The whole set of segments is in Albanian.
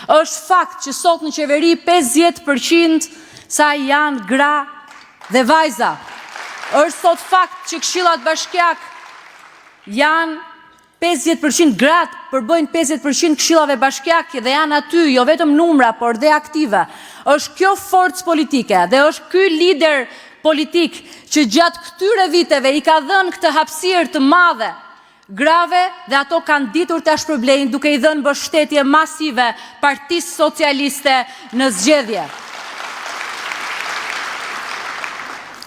Është fakt që sot në qeveri 50% sa janë gra dhe vajza. Është sot fakt që këshillat bashkiak janë 50% gratë përbëjnë 50% këshillave bashkiake dhe janë aty jo vetëm numra, por dhe aktive. Është kjo forcë politike dhe është ky lider politik që gjatë këtyre viteve i ka dhënë këtë hapësirë të madhe grave dhe ato kanë ditur të shpërblejnë duke i dhënë mbështetje masive Partisë Socialiste në zgjedhje.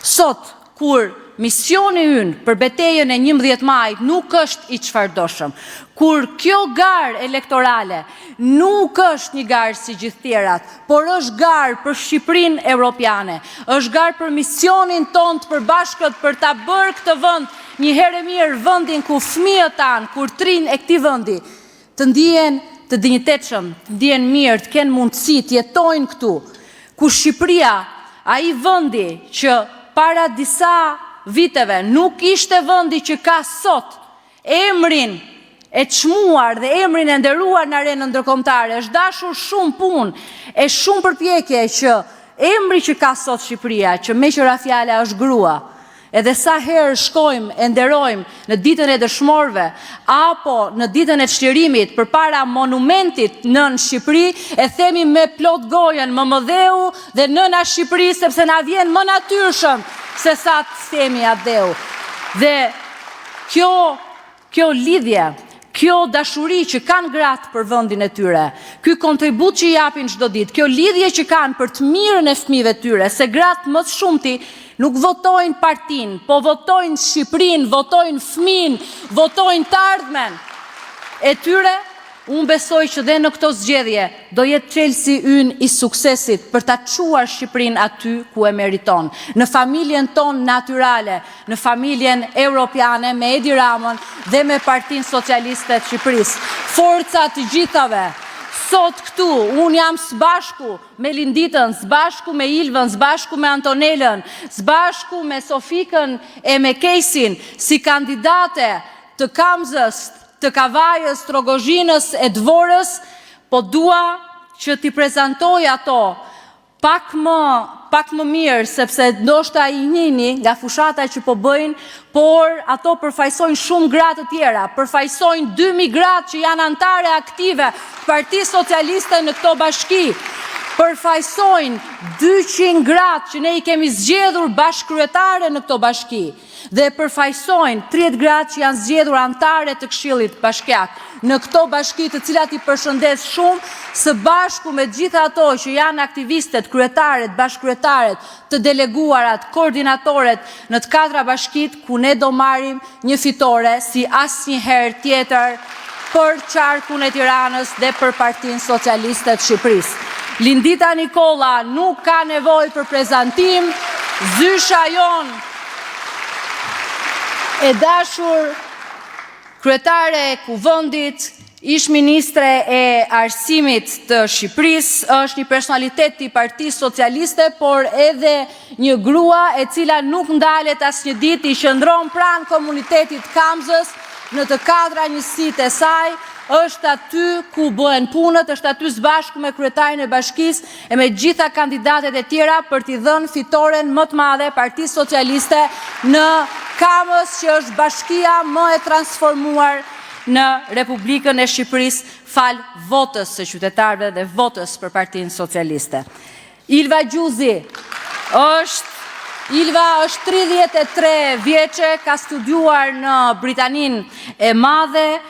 Sot, kur misioni ynë për betejën e 11 majit nuk është i çfarëdoshëm, kur kjo garë elektorale nuk është një garë si gjithë tjerat, por është garë për Shqipërinë evropiane, është garë për misionin ton të përbashkët për ta bërë këtë vend një herë e mirë vendin ku fëmijët tanë, kur trin e këtij vendi, të ndihen të dinjitetshëm, të ndihen mirë, të kenë mundësi të jetojnë këtu, ku Shqipëria, ai vendi që para disa viteve nuk ishte vendi që ka sot emrin e çmuar dhe emrin e nderuar në arenën ndërkombëtare, është dashur shumë punë e shumë përpjekje që emri që ka sot Shqipëria, që me qëra fjala është grua, edhe sa herë shkojmë e nderojmë në ditën e dëshmorëve apo në ditën e çlirimit përpara monumentit nën Shqipëri, e themi me plot gojën Mëmëdheu dhe nëna Shqipëri, sepse na vjen më natyrshëm se sa të themi Adeu. Dhe kjo lidhje, kjo dashuri që kanë gratë për vendin e tyre, ky kontribut që i japin çdo ditë, kjo lidhje që kanë për të mirën e fëmijëve tyre, se gratë më të shumti nuk votojnë partinë, po votojnë Shqipërinë, votojnë fëmijën, votojnë të ardhmen e tyre. Unë besoj që dhe në këto zgjedhje do jetë çelësi ynë i suksesit për ta çuar Shqipërinë aty ku e meriton, në familjen tonë natyrale, në familjen europiane me Edi Ramën dhe me Partinë Socialiste të Shqipërisë. Forca të gjithave sot këtu, unë jam së bashku me Linditën, së bashku me Ilvën, së bashku me Antonelën, së bashku me Sofikën e me Kejsin, si kandidate të Kamzës, të Kavajës, të Rogozhinës e Dvorës, po dua që t'i prezantoj ato pak më mirë, sepse ndoshta i njihni nga fushata që po bëjnë, por ato përfaqësojnë shumë gratë të tjera, përfaqësojnë 2000 gratë që janë anëtare aktive të Partisë Socialiste në këto bashki, përfaqësojnë 200 gratë që ne i kemi zgjedhur bashkëkryetare në këto bashki, dhe përfaqësojnë 30 gratë që janë zgjedhur anëtare të Këshillit Bashkiak në këto bashki, të cilat i përshëndes shumë, së bashku me gjitha ato që janë aktivistet, kryetaret, bashkëkryetaret, të deleguarat, koordinatoret në të 4 bashkit, ku ne do marrim një fitore si asnjëherë tjetër për qarkun e Tiranës dhe për Partinë Socialiste të Shqipërisë. Lindita Nikolla nuk ka nevojë për prezantim, zysha jon e dashur kryetare e Kuvendit, ish ministre e Arsimit të Shqipërisë, është një personalitet i Partisë Socialiste, por edhe një grua e cila nuk ndalet asnjë ditë, i qëndron pranë komunitetit Kamzës në të 4 njësitë e saj, është aty ku bëhen punët, është aty së bashku me kryetarin e bashkisë e me gjitha kandidatet e tjera për t'i dhënë fitoren më të madhe Partisë Socialiste në Kamës, që është bashkia më e transformuar në Republikën e Shqipërisë fal votës së qytetarëve dhe votës për Partinë Socialiste. Ilva Gjuzi është 33 vjeçe, ka studiuar në Britaninë e Madhe,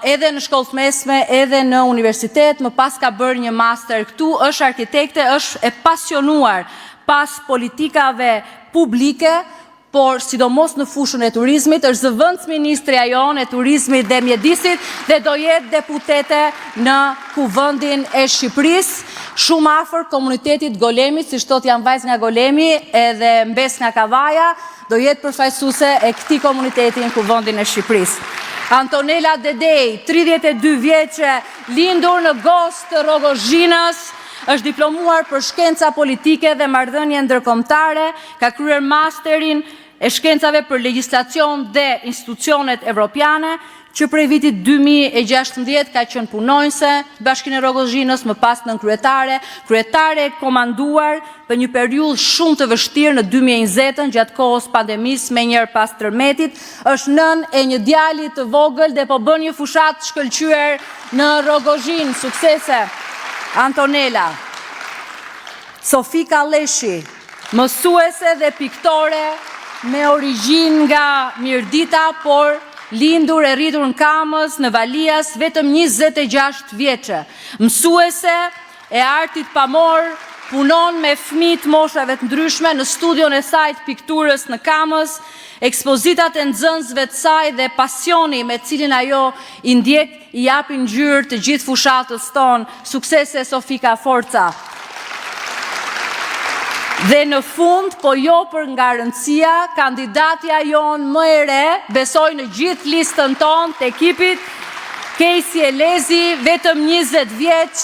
edhe në shkollë të mesme, edhe në universitet, më pas ka bërë një master këtu, është arkitekte, është e pasionuar pas politikave publike, por sidomos në fushën e turizmit, është zëvendësministrja jonë e turizmit dhe mjedisit dhe do jetë deputete në Kuvendin e Shqipërisë, shumë afër komunitetit Golemit, si thot janë vajzë nga Golemi edhe mbes nga Kavaja, do jetë përfaqësuese e këtij komuniteti në Kuvendin e Shqipërisë. Antonela Dedej, 32 vjeçe, lindur në Gostë të Rogozhinës, është diplomuar për shkenca politike dhe marrëdhënie ndërkombëtare, ka kryer masterin e shkencave për legjislacion dhe institucionet evropiane, që prej vitit 2016 ka qenë punonjëse Bashkinë e Rogozhinës, më pas nënkryetare, kryetare e komanduar për një periudhë shumë të vështirë në 2020 gjatë kohës pandemisë me njërë pas tërmetit, është nën e një djali të vogël dhe po bën një fushat shkëlqyer në Rogozhinë. Suksese, Antonela. Sofika Leshi, mësuese dhe piktore me origjinë nga Mirdita, por lindur e rritur në Kamës, në Valias, vetëm 26 vjeçe. Mësuese e artit pamor, punon me fëmijë të moshave të ndryshme në studion e saj të pikturës në Kamës, ekspozitat e nxënësve të saj dhe pasioni me cilin ajo i ndjek i japin ngjyrë të gjithë fushatës tonë. Suksese Sofika, forca. Dhe në fund, po jo për nga rëndësia, kandidatja jonë më e re, besoj në gjithë listën tonë të ekipit, Kejsi Elezi, vetëm 20 vjeç,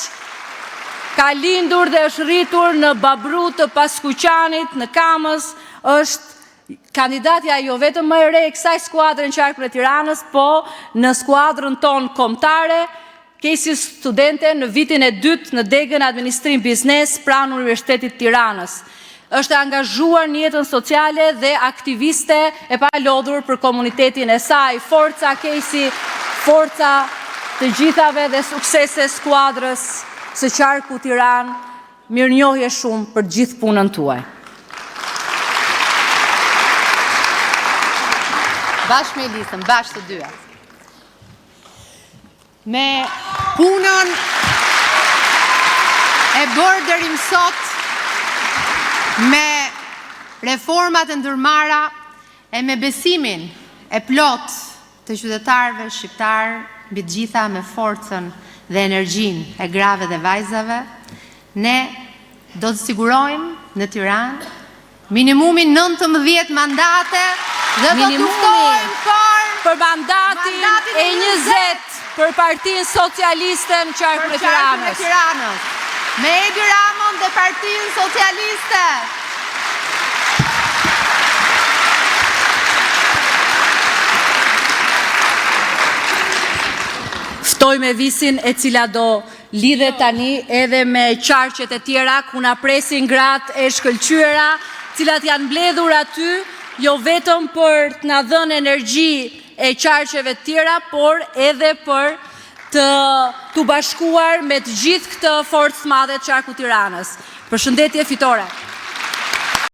ka lindur dhe është rritur në Babru të Paskuqanit, në Kamës, është kandidatja jo vetëm më e re e kësaj skuadrën qarkë për Tiranës, po në skuadrën tonë kombëtare, Kejsi studente në vitin e 2 në degën administrim biznes pranë Universitetit Tiranës. Është angazhuar në jetën sociale dhe aktiviste e palodhur për komunitetin e saj. Forca Kejsi, forca të gjithave dhe suksese skuadrës së qarku Tiranë. Mirënjohje shumë për gjithë punën tuaj. Bashkë me Elisën, bashkë të dyja. Me punën e bërë deri më sot, me reformat e ndërmara e me besimin e plot të qytetarëve shqiptarë, mbi të gjitha me forcën dhe energjinë e grave dhe vajzave, ne do të sigurojmë në Tiranë minimumin 19 mandate dhe do të luftojmë për mandatin e 20 për Partinë Socialiste në qarkun e Tiranës. Me Edi Ramon dhe Partinë Socialiste. Ftoj me visin e cila do lidhe tani edhe me qarqet e tjera, ku na presin gratë e shkëlqyera, cilat janë mbledhur aty, jo vetëm për të na dhënë energji e qarqeve tjera, por edhe për të bashkuar me të gjithë këtë forcë madhe të qarku Tiranës. Përshëndetje fitore.